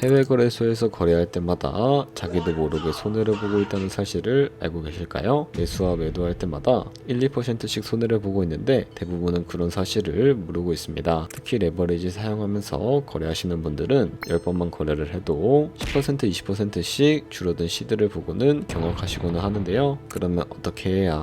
해외 거래소에서 거래할 때마다 자기도 모르게 손해를 보고 있다는 사실을 알고 계실까요? 매수와 매도할 때마다 1, 2%씩 손해를 보고 있는데 대부분은 그런 사실을 모르고 있습니다. 특히 레버리지 사용하면서 거래하시는 분들은 10번만 거래를 해도 10%, 20%씩 줄어든 시드를 보고는 경악하시고는 하는데요. 그러면 어떻게 해야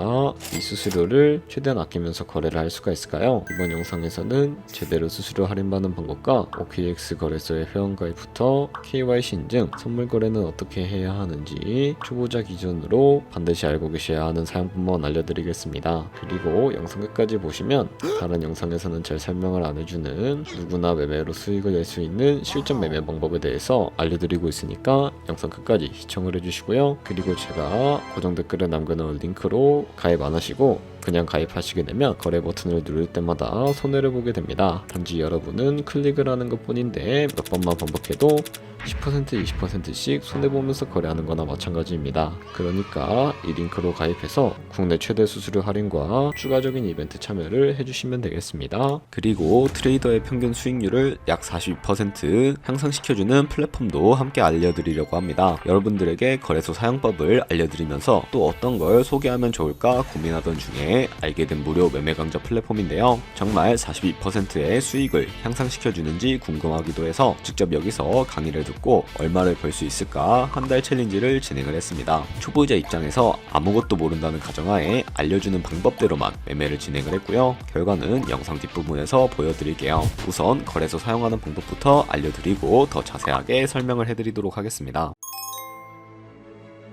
이 수수료를 최대한 아끼면서 거래를 할 수가 있을까요? 이번 영상에서는 제대로 수수료 할인받는 방법과 OKX 거래소의 회원가입부터 KYC 인증, 선물 거래는 어떻게 해야 하는지 초보자 기준으로 반드시 알고 계셔야 하는 사용법만 알려드리겠습니다. 그리고 영상 끝까지 보시면 다른 영상에서는 잘 설명을 안 해주는 누구나 매매로 수익을 낼 수 있는 실전 매매 방법에 대해서 알려드리고 있으니까 영상 끝까지 시청을 해주시고요. 그리고 제가 고정 댓글에 남겨놓은 링크로 가입 안 하시고 그냥 가입하시게 되면 거래 버튼을 누를 때마다 손해를 보게 됩니다. 단지 여러분은 클릭을 하는 것 뿐인데 몇 번만 반복해도 10%, 20%씩 손해보면서 거래하는 거나 마찬가지입니다. 그러니까 이 링크로 가입해서 국내 최대 수수료 할인과 추가적인 이벤트 참여를 해주시면 되겠습니다. 그리고 트레이더의 평균 수익률을 약 42% 향상시켜주는 플랫폼도 함께 알려드리려고 합니다. 여러분들에게 거래소 사용법을 알려드리면서 또 어떤 걸 소개하면 좋을까 고민하던 중에 알게 된 무료 매매 강좌 플랫폼인데요. 정말 42%의 수익을 향상시켜주는지 궁금하기도 해서 직접 여기서 강의를 듣고 얼마를 벌 수 있을까 한 달 챌린지를 진행을 했습니다. 초보자 입장에서 아무것도 모른다는 가정하에 알려주는 방법대로만 매매를 진행을 했고요. 결과는 영상 뒷부분에서 보여드릴게요. 우선 거래소 사용하는 방법부터 알려드리고 더 자세하게 설명을 해드리도록 하겠습니다.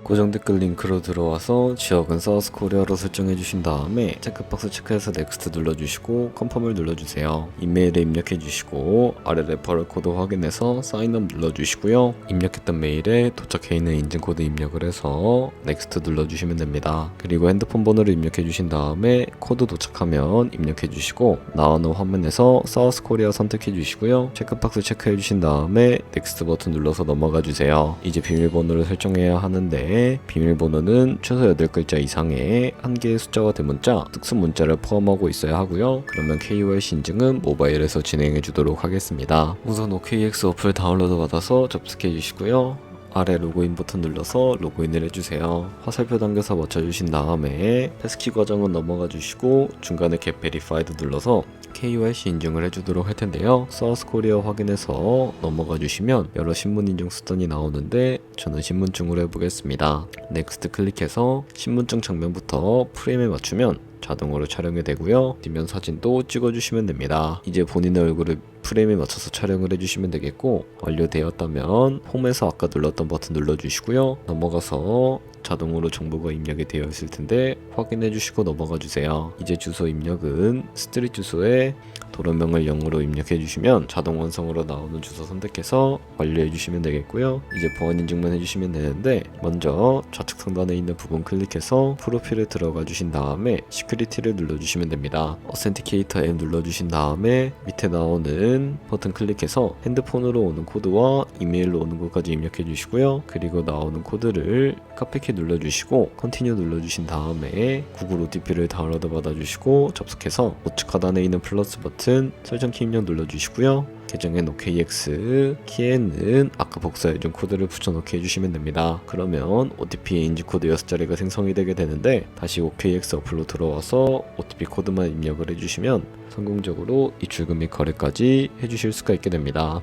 고정 댓글 링크로 들어와서 지역은 사우스코리아로 설정해 주신 다음에 체크박스 체크해서 넥스트 눌러주시고 컨펌을 눌러주세요. 이메일에 입력해 주시고 아래 레퍼럴 코드 확인해서 사인업 눌러주시고요. 입력했던 메일에 도착해 있는 인증코드 입력을 해서 넥스트 눌러주시면 됩니다. 그리고 핸드폰 번호를 입력해 주신 다음에 코드 도착하면 입력해 주시고 나오는 화면에서 사우스코리아 선택해 주시고요. 체크박스 체크해 주신 다음에 넥스트 버튼 눌러서 넘어가 주세요. 이제 비밀번호를 설정해야 하는데 비밀번호는 최소 8글자 이상의 한 개의 숫자와 대문자, 특수 문자를 포함하고 있어야 하고요. 그러면 KYC 인증은 모바일에서 진행해 주도록 하겠습니다. 우선 OKX 어플 다운로드 받아서 접속해 주시고요. 아래 로그인 버튼 눌러서 로그인을 해주세요. 화살표 당겨서 맞춰주신 다음에 패스키 과정은 넘어가 주시고 중간에 Get Verified 눌러서 KYC 인증을 해주도록 할 텐데요. 사우스코리아 확인해서 넘어가 주시면 여러 신분 인증 수단이 나오는데 저는 신분증으로 해보겠습니다. 넥스트 클릭해서 신분증 장면부터 프레임에 맞추면 자동으로 촬영이 되고요. 뒷면 사진도 찍어주시면 됩니다. 이제 본인의 얼굴을 프레임에 맞춰서 촬영을 해주시면 되겠고 완료되었다면 홈에서 아까 눌렀던 버튼 눌러주시고요. 넘어가서 자동으로 정보가 입력이 되어 있을 텐데 확인해 주시고 넘어가 주세요. 이제 주소 입력은 스트릿 주소에 도로명을 0으로 입력해 주시면 자동 완성으로 나오는 주소 선택해서 완료해 주시면 되겠고요. 이제 보안 인증만 해주시면 되는데 먼저 좌측 상단에 있는 부분 클릭해서 프로필에 들어가 주신 다음에 시큐리티를 눌러주시면 됩니다. 어센티케이터 앱 눌러주신 다음에 밑에 나오는 버튼 클릭해서 핸드폰으로 오는 코드와 이메일로 오는 것까지 입력해 주시고요. 그리고 나오는 코드를 카피키 눌러주시고 컨티뉴 눌러주신 다음에 구글 OTP를 다운로드 받아주시고 접속해서 우측 하단에 있는 플러스 버튼 설정키 입력 눌러주시고요. 계정엔 OKX, 키에는 아까 복사해준 코드를 붙여넣기 해주시면 됩니다. 그러면 OTP 인지 코드 6자리가 생성이 되게 되는데 다시 OKX 어플로 들어와서 OTP 코드만 입력을 해주시면 성공적으로 입출금 및 거래까지 해주실 수가 있게 됩니다.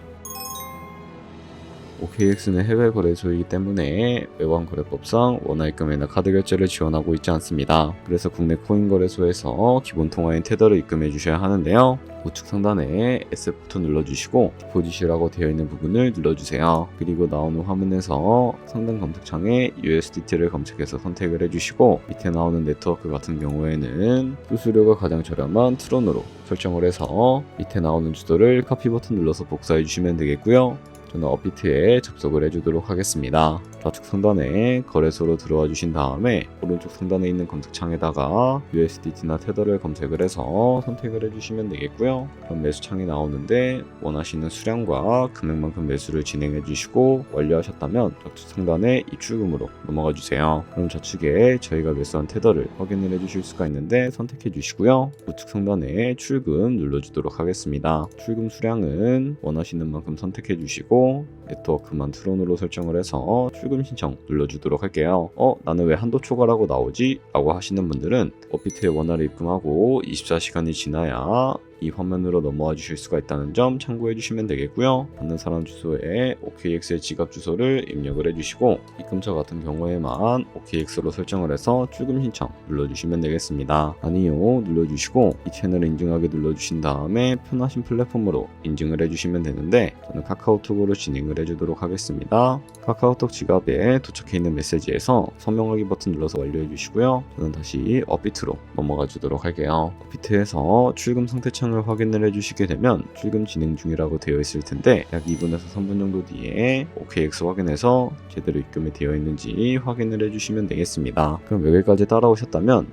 OKX는 해외 거래소이기 때문에 외환거래법상 원화입금이나 카드 결제를 지원하고 있지 않습니다. 그래서 국내 코인 거래소에서 기본 통화인 테더를 입금해 주셔야 하는데요. 우측 상단에 SF 눌러주시고 디포짓이라고 되어 있는 부분을 눌러주세요. 그리고 나오는 화면에서 상단 검색창에 USDT를 검색해서 선택을 해주시고 밑에 나오는 네트워크 같은 경우에는 수수료가 가장 저렴한 트론으로 설정을 해서 밑에 나오는 주소를 카피 버튼 눌러서 복사해 주시면 되겠고요. 저는 업비트에 접속을 해주도록 하겠습니다. 좌측 상단에 거래소로 들어와 주신 다음에 오른쪽 상단에 있는 검색창에다가 USDT나 테더를 검색을 해서 선택을 해주시면 되겠고요. 그럼 매수창이 나오는데 원하시는 수량과 금액만큼 매수를 진행해 주시고 완료하셨다면 좌측 상단에 입출금으로 넘어가 주세요. 그럼 좌측에 저희가 매수한 테더를 확인을 해주실 수가 있는데 선택해 주시고요. 우측 상단에 출금 눌러주도록 하겠습니다. 출금 수량은 원하시는 만큼 선택해 주시고 네트워크만 트론으로 설정을 해서 출금 신청 눌러주도록 할게요. 나는 왜 한도 초과라고 나오지? 라고 하시는 분들은 업비트에 원화를 입금하고 24시간이 지나야 이 화면으로 넘어와 주실 수가 있다는 점 참고해 주시면 되겠고요. 받는 사람 주소에 OKX의 지갑 주소를 입력을 해주시고 입금처 같은 경우에만 OKX로 설정을 해서 출금 신청 눌러주시면 되겠습니다. 아니요 눌러주시고 이 채널을 인증하게 눌러주신 다음에 편하신 플랫폼으로 인증을 해주시면 되는데 저는 카카오톡으로 진행을 해주도록 하겠습니다. 카카오톡 지갑에 도착해 있는 메시지에서 서명하기 버튼 눌러서 완료해 주시고요. 저는 다시 업비트로 넘어가 주도록 할게요. 업비트에서 출금 상태 창을 확인을 해주시게 되면 출금 진행 중이라고 되어 있을 텐데 약 2분에서 3분 정도 뒤에 OKX 확인해서 제대로 입금이 되어 있는지 확인을 해주시면 되겠습니다. 그럼 여기까지 따라오셨다면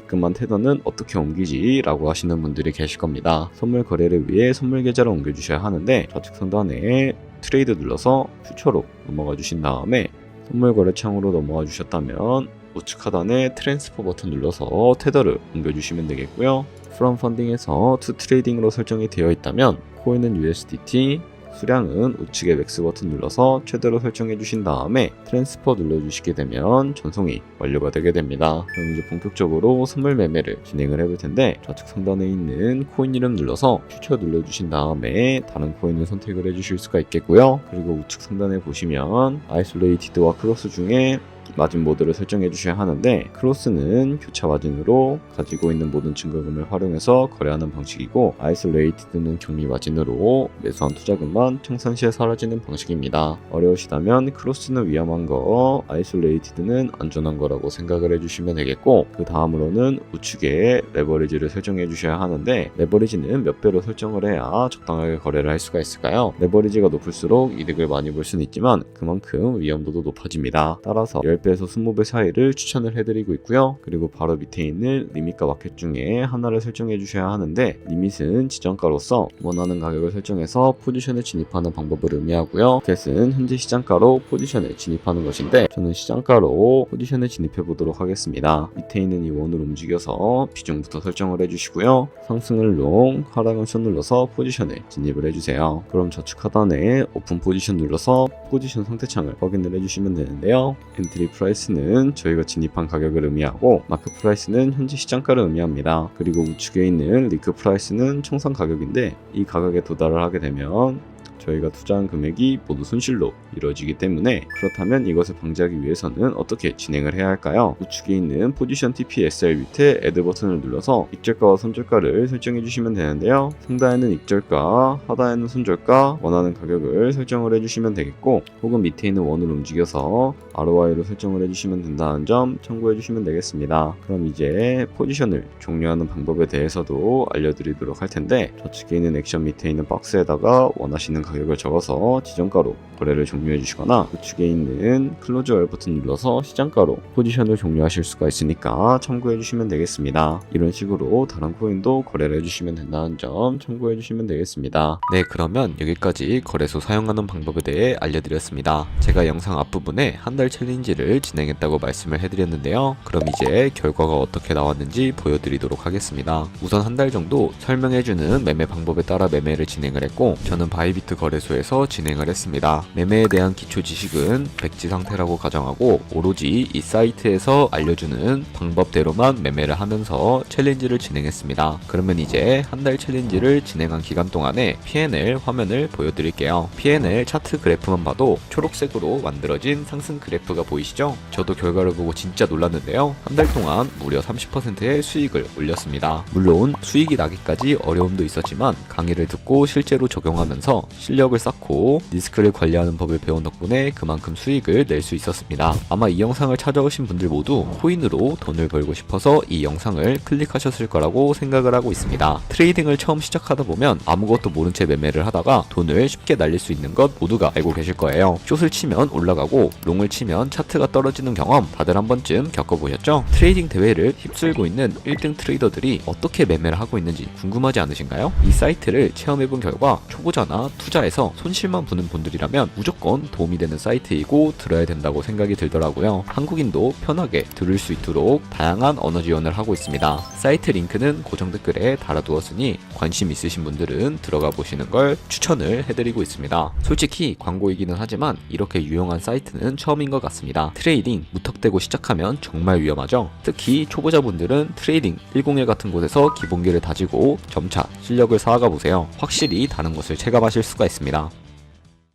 입금한 테더는 어떻게 옮기지? 라고 하시는 분들이 계실 겁니다. 선물 거래를 위해 선물 계좌로 옮겨주셔야 하는데 좌측 상단에 트레이드 눌러서 퓨처로 넘어가 주신 다음에 선물 거래 창으로 넘어와 주셨다면 우측 하단에 트랜스퍼 버튼 눌러서 테더를 옮겨주시면 되겠고요. From Funding에서 To Trading으로 설정이 되어 있다면 코인은 USDT, 수량은 우측에 맥스 버튼 눌러서 최대로 설정해 주신 다음에 트랜스퍼 눌러주시게 되면 전송이 완료가 되게 됩니다. 그럼 이제 본격적으로 선물 매매를 진행을 해볼 텐데 좌측 상단에 있는 코인 이름 눌러서 퓨처 눌러주신 다음에 다른 코인을 선택을 해주실 수가 있겠고요. 그리고 우측 상단에 보시면 아이솔레이티드와 크로스 중에 마진 모드를 설정해 주셔야 하는데 크로스는 교차 마진으로 가지고 있는 모든 증거금을 활용해서 거래하는 방식이고 아이솔레이티드는 격리 마진으로 매수한 투자금만 청산 시에 사라지는 방식입니다. 어려우시다면 크로스는 위험한 거, 아이솔레이티드는 안전한 거라고 생각을 해주시면 되겠고 그 다음으로는 우측에 레버리지를 설정해 주셔야 하는데 레버리지는 몇 배로 설정을 해야 적당하게 거래를 할 수가 있을까요? 레버리지가 높을수록 이득을 많이 볼 수는 있지만 그만큼 위험도도 높아집니다. 따라서 10배에서 20배 사이를 추천을 해드리고 있고요. 그리고 바로 밑에 있는 리밋과 마켓 중에 하나를 설정해 주셔야 하는데 리밋은 지정가로서 원하는 가격을 설정해서 포지션에 진입하는 방법을 의미하고요. 마켓은 현재 시장가로 포지션에 진입하는 것인데 저는 시장가로 포지션에 진입해 보도록 하겠습니다. 밑에 있는 이 원을 움직여서 비중부터 설정을 해주시고요. 상승을 롱, 하락을 숏 눌러서 포지션에 진입을 해주세요. 그럼 좌측 하단에 오픈 포지션 눌러서 포지션 상태창을 확인을 해주시면 되는데요. 엔트리 프라이스는 저희가 진입한 가격을 의미하고 마크 프라이스는 현재 시장가를 의미합니다. 그리고 우측에 있는 리크 프라이스는 청산 가격인데 이 가격에 도달을 하게 되면 저희가 투자한 금액이 모두 손실로 이루어지기 때문에 그렇다면 이것을 방지하기 위해서는 어떻게 진행을 해야 할까요? 우측에 있는 포지션 TPSR 밑에 애드 버튼을 눌러서 익절가와 손절가를 설정해 주시면 되는데요. 상단에는 익절가, 하단에는 손절가, 원하는 가격을 설정을 해주시면 되겠고 혹은 밑에 있는 원을 움직여서 ROI로 설정을 해주시면 된다는 점 참고해 주시면 되겠습니다. 그럼 이제 포지션을 종료하는 방법에 대해서도 알려드리도록 할 텐데 좌측에 있는 액션 밑에 있는 박스에다가 원하시는 가격을 적어서 지정가로 거래를 종료해 주시거나 우측에 있는 클로즈 월 버튼 눌러서 시장가로 포지션을 종료하실 수가 있으니까 참고해 주시면 되겠습니다. 이런 식으로 다른 코인도 거래를 해주시면 된다는 점 참고해 주시면 되겠습니다. 네, 그러면 여기까지 거래소 사용하는 방법에 대해 알려드렸습니다. 제가 영상 앞부분에 한 달 챌린지를 진행했다고 말씀을 해드렸는데요. 그럼 이제 결과가 어떻게 나왔는지 보여드리도록 하겠습니다. 우선 한 달 정도 설명해주는 매매 방법에 따라 매매를 진행을 했고 저는 바이비트 거래소에서 진행을 했습니다. 매매에 대한 기초 지식은 백지 상태라고 가정하고 오로지 이 사이트에서 알려주는 방법대로만 매매를 하면서 챌린지를 진행했습니다. 그러면 이제 한 달 챌린지를 진행한 기간 동안에 P&L 화면을 보여드릴게요. P&L 차트 그래프만 봐도 초록색으로 만들어진 상승 그래프가 보이시죠? 저도 결과를 보고 진짜 놀랐는데요. 한 달 동안 무려 30%의 수익을 올렸습니다. 물론 수익이 나기까지 어려움도 있었지만 강의를 듣고 실제로 적용하면서 실력을 쌓고 리스크를 관리하는 법을 배운 덕분에 그만큼 수익을 낼 수 있었습니다. 아마 이 영상을 찾아오신 분들 모두 코인으로 돈을 벌고 싶어서 이 영상을 클릭하셨을 거라고 생각을 하고 있습니다. 트레이딩을 처음 시작하다 보면 아무것도 모른 채 매매를 하다가 돈을 쉽게 날릴 수 있는 것 모두가 알고 계실 거예요. 숏을 치면 올라가고 롱을 치면 차트가 떨어지는 경험 다들 한 번쯤 겪어보셨죠? 트레이딩 대회를 휩쓸고 있는 1등 트레이더들이 어떻게 매매를 하고 있는지 궁금하지 않으신가요? 이 사이트를 체험해본 결과 초보자나 투자에서 손실만 보는 분들이라면 들으시면 무조건 도움이 되는 사이트이고 들어야 된다고 생각이 들더라고요. 한국인도 편하게 들을 수 있도록 다양한 언어 지원을 하고 있습니다. 사이트 링크는 고정 댓글에 달아두었으니 관심 있으신 분들은 들어가 보시는 걸 추천을 해드리고 있습니다. 솔직히 광고이기는 하지만 이렇게 유용한 사이트는 처음인 것 같습니다. 트레이딩 무턱대고 시작하면 정말 위험하죠. 특히 초보자분들은 트레이딩 101 같은 곳에서 기본기를 다지고 점차 실력을 쌓아가 보세요. 확실히 다른 것을 체감하실 수가 있습니다.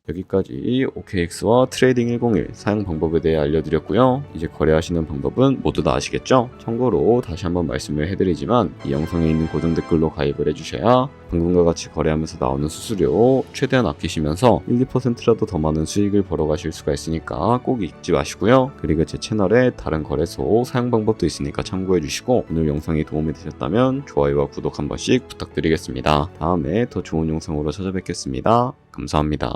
여기까지 OKX와 트레이딩 101 사용 방법에 대해 알려드렸고요. 이제 거래하시는 방법은 모두 다 아시겠죠? 참고로 다시 한번 말씀을 해드리지만 이 영상에 있는 고정 댓글로 가입을 해주셔야 방금과 같이 거래하면서 나오는 수수료 최대한 아끼시면서 1, 2%라도 더 많은 수익을 벌어가실 수가 있으니까 꼭 잊지 마시고요. 그리고 제 채널에 다른 거래소 사용 방법도 있으니까 참고해주시고 오늘 영상이 도움이 되셨다면 좋아요와 구독 한 번씩 부탁드리겠습니다. 다음에 더 좋은 영상으로 찾아뵙겠습니다. 감사합니다.